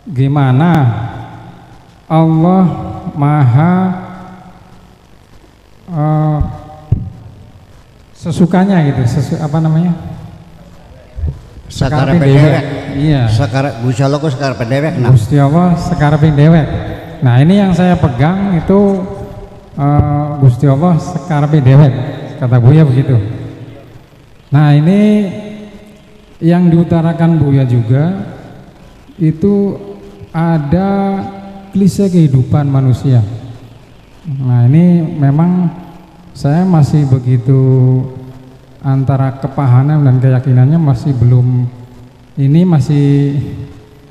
gimana Allah maha sesukanya gitu, apa namanya? Sakarepe dewek. Iya. Gusti Allah kok sakarepe dewek. Nah. Gusti Allah sakarepe dewek. Nah, ini yang saya pegang itu Gusti Allah sakarepe dewek, kata Buya begitu. Nah, ini yang diutarakan Buya juga itu ada klise kehidupan manusia. Nah, ini memang saya masih begitu antara kepahaman dan keyakinannya masih belum, ini masih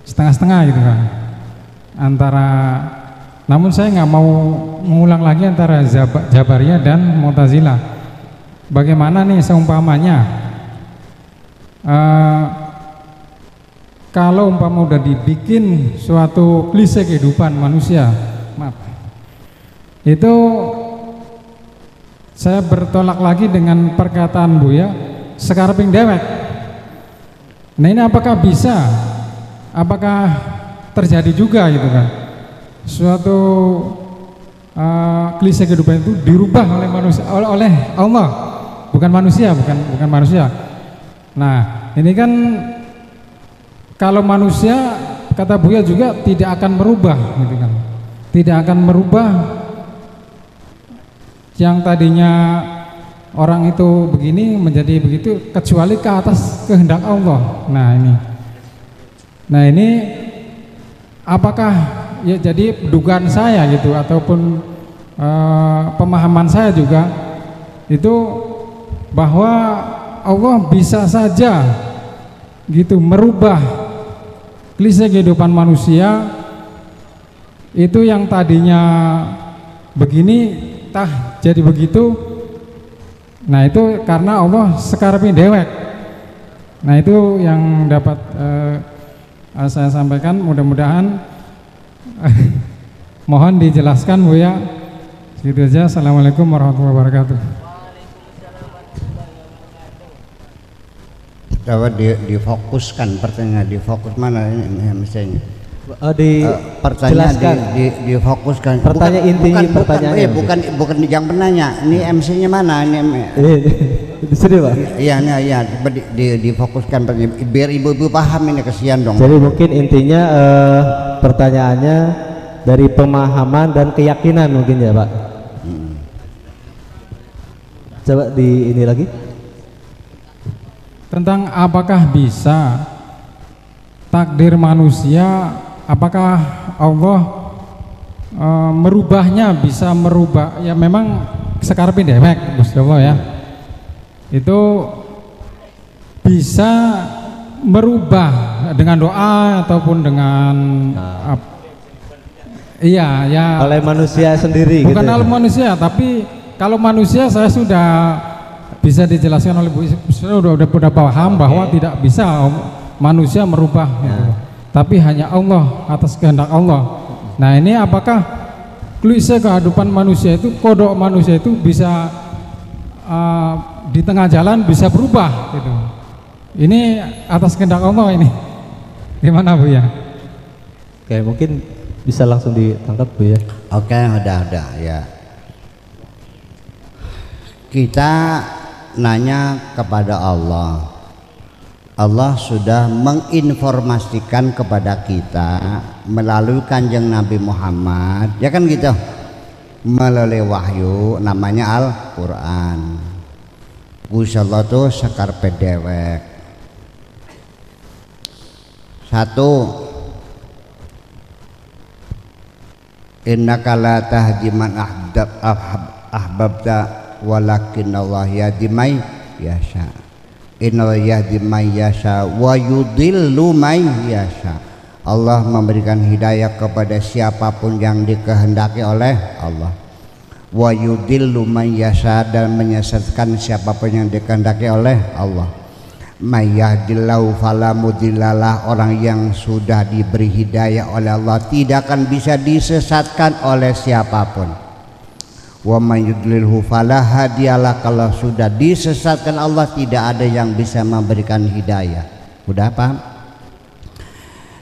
setengah-setengah gitu kan antara, namun saya nggak mau mengulang lagi antara Jabariyah dan Mu'tazilah. Bagaimana nih seumpamanya kalau umpama udah dibikin suatu klise kehidupan manusia, maaf, itu saya bertolak lagi dengan perkataan Buya sekareping dewek. Nah, ini apakah bisa, apakah terjadi juga gitu kan suatu klise kehidupan itu dirubah oleh manusia, oleh Allah, bukan manusia, bukan manusia. Nah, ini kan kalau manusia, kata Buya juga tidak akan merubah gitu kan, tidak akan merubah yang tadinya orang itu begini menjadi begitu kecuali ke atas kehendak Allah. Nah ini apakah ya, jadi dugaan saya gitu ataupun pemahaman saya juga itu bahwa Allah bisa saja gitu merubah klise kehidupan manusia itu yang tadinya begini jadi begitu. Nah, itu karena Allah sekarepe dewek. Nah, itu yang dapat saya sampaikan. Mudah-mudahan mohon dijelaskan Buya. Segitu aja. Assalamualaikum warahmatullahi wabarakatuh. Coba difokuskan pertanyaan, difokus mana ini misalnya? Pertanyaan difokuskan. Pertanyaan intinya pertanyaannya. Bukan yang penanya. Ini MC-nya mana? Ini di sini, Pak. Iya, difokuskan biar ibu-ibu paham, ini kesian dong. Jadi mungkin intinya pertanyaannya dari pemahaman dan keyakinan mungkin ya, Pak. Coba ini lagi. Tentang apakah bisa takdir manusia, apakah Allah merubahnya, bisa merubah ya, memang sekarepe dewek Gusti Allah ya, itu bisa merubah dengan doa ataupun dengan iya ya oleh manusia sendiri bukan gitu ya? oleh manusia, tapi kalau manusia saya sudah bisa dijelaskan oleh Bu, sudah paham bahwa tidak bisa manusia merubah gitu. Tapi hanya Allah, atas kehendak Allah. Nah, ini apakah klise kehidupan manusia itu, kodok manusia itu bisa di tengah jalan bisa berubah gitu. Ini atas kehendak Allah ini. Gimana Bu ya? Oke, mungkin bisa langsung ditangkap Bu ya. Oke, udah ya. Kita nanya kepada Allah. Allah sudah menginformasikan kepada kita melalui Kanjeng Nabi Muhammad, ya kan gitu, melalui wahyu namanya Al-Quran. Gusti Allah tuh sekarepe dewek. Satu, innaka la tahdi man ahbabta walakin Allah yahdi may yasha. Inna yahdi may yasha wa yudhillu may yasha. Allah memberikan hidayah kepada siapapun yang dikehendaki oleh Allah. Wa yudhillu may yasha, dan menyesatkan siapapun yang dikehendaki oleh Allah. May yahdillahu fala mudhillalah, orang yang sudah diberi hidayah oleh Allah tidak akan bisa disesatkan oleh siapapun. Wa may yudlilhu fala hadiyalah, kalau sudah disesatkan Allah tidak ada yang bisa memberikan hidayah. Udah paham?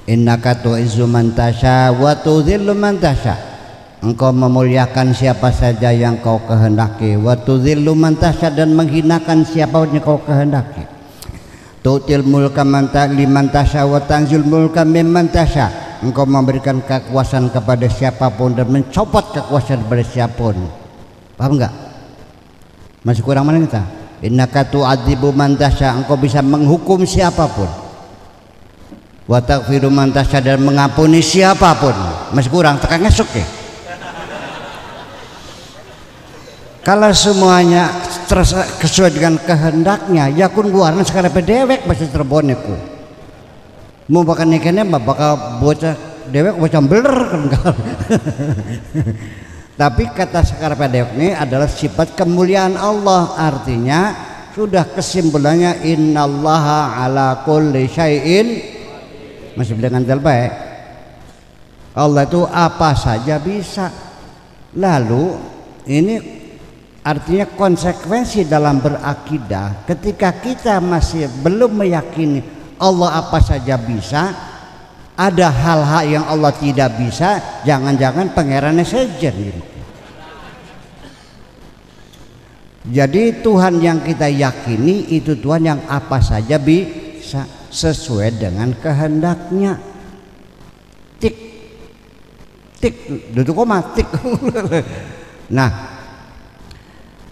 Innaka tu'izzu man tasya wa tudhillu man tasya. Engkau memuliakan siapa saja yang kau kehendaki, wa tudhillu man tasya, dan menghinakan siapa yang kau kehendaki. Tu'til mulka man tasya wa tanzil mulka mimman tasya. Engkau memberikan kekuasaan kepada siapapun dan mencopot kekuasaan kepada siapapun. Paham enggak? Masih kurang mana kita? Innaka tu'adzibu man tasya, engkau bisa menghukum siapapun. Wa taghfiru man tasya, dan mengampuni siapapun. Masih kurang, tekan ngesuk ya. Kalau semuanya sesuai dengan kehendaknya, ya kun guarna sekarang pedewek masih terboneku. Mau bakal nikahnya bakal bocah dewek bocah beler kan. Tapi kata sekarang dewek ini adalah sifat kemuliaan Allah, artinya sudah kesimpulannya innallaha ala kulli syai'in, masih dengan baik. Allah itu apa saja bisa. Lalu ini artinya konsekuensi dalam berakidah, ketika kita masih belum meyakini Allah apa saja bisa, ada hal-hal yang Allah tidak bisa, jangan-jangan pangerannya sejen gitu. Jadi Tuhan yang kita yakini itu Tuhan yang apa saja bisa sesuai dengan kehendaknya. Tik tik duduk koma tik. Nah,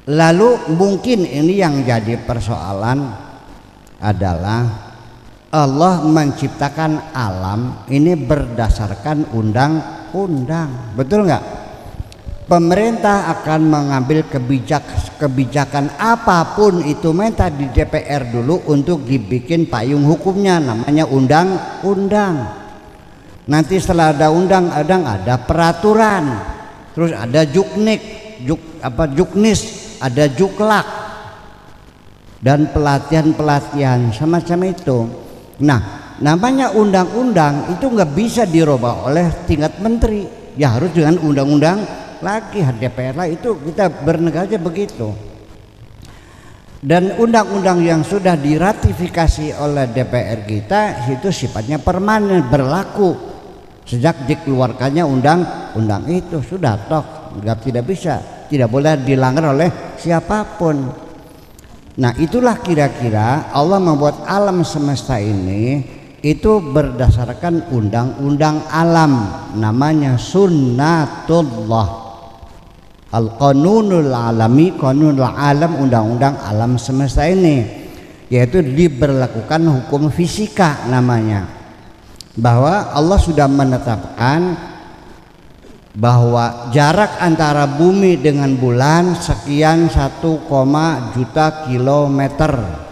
lalu mungkin ini yang jadi persoalan adalah Allah menciptakan alam ini berdasarkan undang-undang, betul nggak? Pemerintah akan mengambil kebijakan apapun itu minta di DPR dulu untuk dibikin payung hukumnya, namanya undang-undang. Nanti setelah ada undang-undang ada peraturan, terus ada juknis, ada juklak, dan pelatihan semacam itu. Nah, namanya undang-undang itu nggak bisa dirubah oleh tingkat menteri, ya harus dengan undang-undang lagi DPR lah, itu kita bernegara aja begitu. Dan undang-undang yang sudah diratifikasi oleh DPR kita itu sifatnya permanen, berlaku sejak dikeluarkannya undang-undang itu, sudah toh tidak bisa, tidak boleh dilanggar oleh siapapun. Nah, itulah kira-kira Allah membuat alam semesta ini itu berdasarkan undang-undang alam, namanya sunnatullah, al-qanunul alami, qanunul alam, undang-undang alam semesta ini, yaitu diberlakukan hukum fisika namanya, bahwa Allah sudah menetapkan bahwa jarak antara bumi dengan bulan sekian 1, juta kilometer.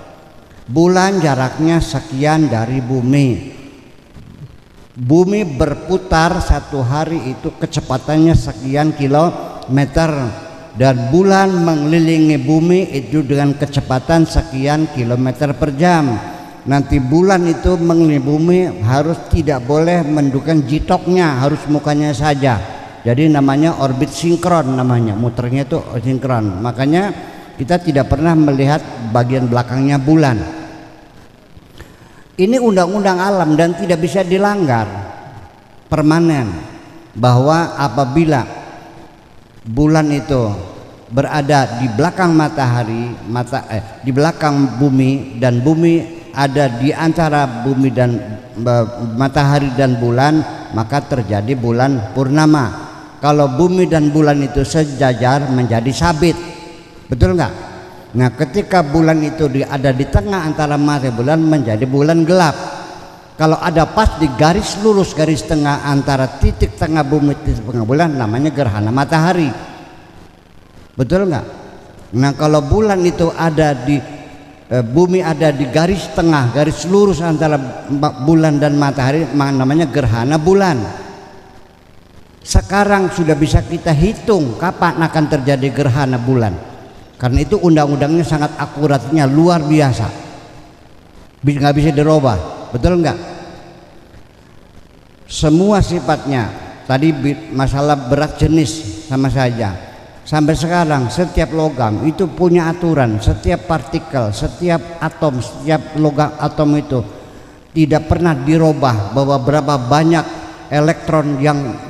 Bulan jaraknya sekian dari bumi. Bumi berputar satu hari itu kecepatannya sekian kilometer, dan bulan mengelilingi bumi itu dengan kecepatan sekian kilometer per jam. Nanti bulan itu mengelilingi bumi harus tidak boleh menunjukkan jitoknya, harus mukanya saja. Jadi namanya orbit sinkron, namanya muternya itu sinkron. Makanya kita tidak pernah melihat bagian belakangnya bulan. Ini undang-undang alam dan tidak bisa dilanggar, permanen. Bahwa apabila bulan itu berada di belakang matahari, di belakang bumi, dan bumi ada di antara bumi dan matahari dan bulan, maka terjadi bulan purnama. Kalau bumi dan bulan itu sejajar menjadi sabit, betul nggak? Nah, ketika bulan itu ada di tengah antara matahari bulan menjadi bulan gelap. Kalau ada pas di garis lurus, garis tengah antara titik tengah bumi titik tengah bulan, namanya gerhana matahari, betul nggak? Nah, kalau bulan itu ada di bumi ada di garis tengah, garis lurus antara bulan dan matahari, namanya gerhana bulan. Sekarang sudah bisa kita hitung kapan akan terjadi gerhana bulan, karena itu undang-undangnya sangat akuratnya luar biasa, nggak bisa dirubah, betul nggak? Semua sifatnya tadi masalah berat jenis sama saja. Sampai sekarang setiap logam itu punya aturan, setiap partikel, setiap atom, setiap logam atom itu tidak pernah dirubah bahwa berapa banyak elektron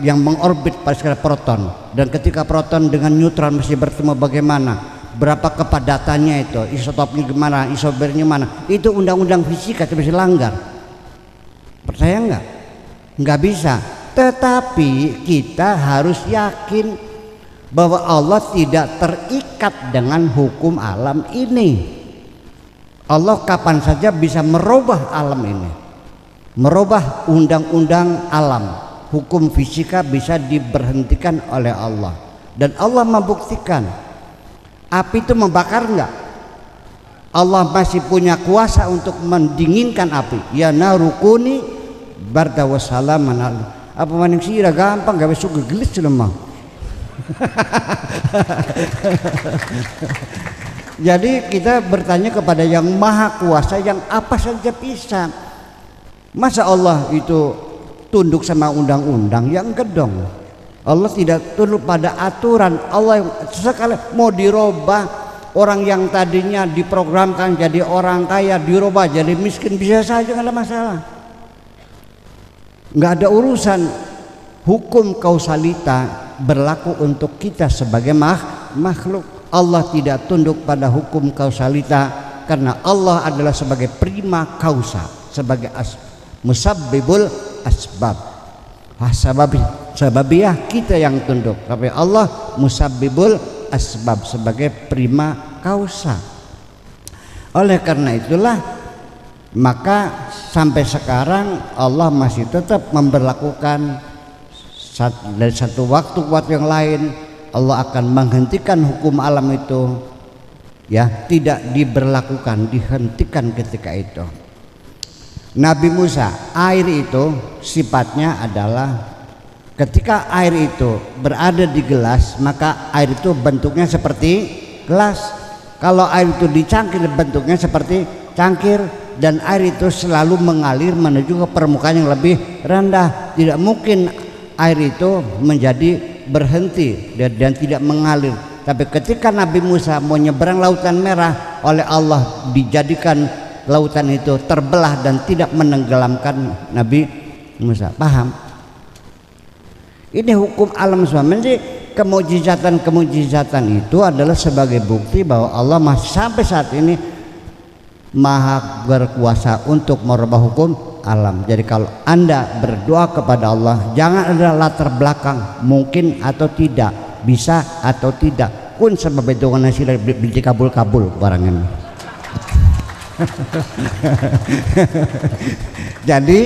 yang mengorbit pada skala proton, dan ketika proton dengan neutron mesti bertemu bagaimana, berapa kepadatannya itu, isotopnya gimana, isobernya mana, itu undang-undang fisika tidak bisa langgar. Percaya nggak? Nggak bisa. Tetapi kita harus yakin bahwa Allah tidak terikat dengan hukum alam ini. Allah kapan saja bisa merubah alam ini, merubah undang-undang alam. Hukum fisika bisa diberhentikan oleh Allah, dan Allah membuktikan. Api itu membakar enggak? Allah masih punya kuasa untuk mendinginkan api. Ya narukuni barda wassalaman. Apa maning sira gampang gawe suka gelis lemah. Jadi kita bertanya kepada yang maha kuasa yang apa saja bisa. Masa Allah itu tunduk sama undang-undang? Yang gedong. Allah tidak tunduk pada aturan. Allah sekali mau dirubah, orang yang tadinya diprogramkan jadi orang kaya dirubah jadi miskin, bisa saja, nggak ada masalah. Nggak ada urusan. Hukum kausalita berlaku untuk kita sebagai makhluk. Allah tidak tunduk pada hukum kausalita karena Allah adalah sebagai prima causa, sebagai musabbibul asbab. Sababiyah kita yang tunduk, tapi Allah musabbibul asbab sebagai prima causa. Oleh karena itulah maka sampai sekarang Allah masih tetap memberlakukan dari satu waktu ke waktu yang lain Allah akan menghentikan hukum alam itu, ya, tidak diberlakukan, dihentikan ketika itu. Nabi Musa, air itu sifatnya adalah ketika air itu berada di gelas, maka air itu bentuknya seperti gelas. Kalau air itu dicangkir bentuknya seperti cangkir, dan air itu selalu mengalir menuju ke permukaan yang lebih rendah. Tidak mungkin air itu menjadi berhenti dan tidak mengalir. Tapi ketika Nabi Musa mau nyeberang lautan merah, oleh Allah dijadikan lautan itu terbelah dan tidak menenggelamkan Nabi Musa. Paham? Ini hukum alam semua. Jadi kemujizatan itu adalah sebagai bukti bahwa Allah masih sampai saat ini maha berkuasa untuk merubah hukum alam. Jadi kalau Anda berdoa kepada Allah, jangan ada latar belakang mungkin atau tidak, bisa atau tidak. Kun sebab itu nasi beli kabul-kabul barang ini. Jadi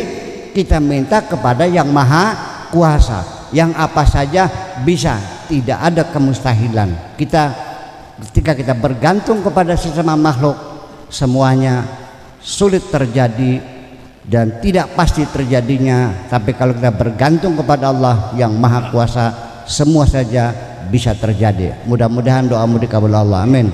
kita minta kepada yang maha kuasa, yang apa saja bisa, tidak ada kemustahilan. Ketika kita bergantung kepada sesama makhluk, semuanya sulit terjadi dan tidak pasti terjadinya. Tapi kalau kita bergantung kepada Allah yang maha kuasa, semua saja bisa terjadi. Mudah-mudahan doamu dikabul Allah. Amin.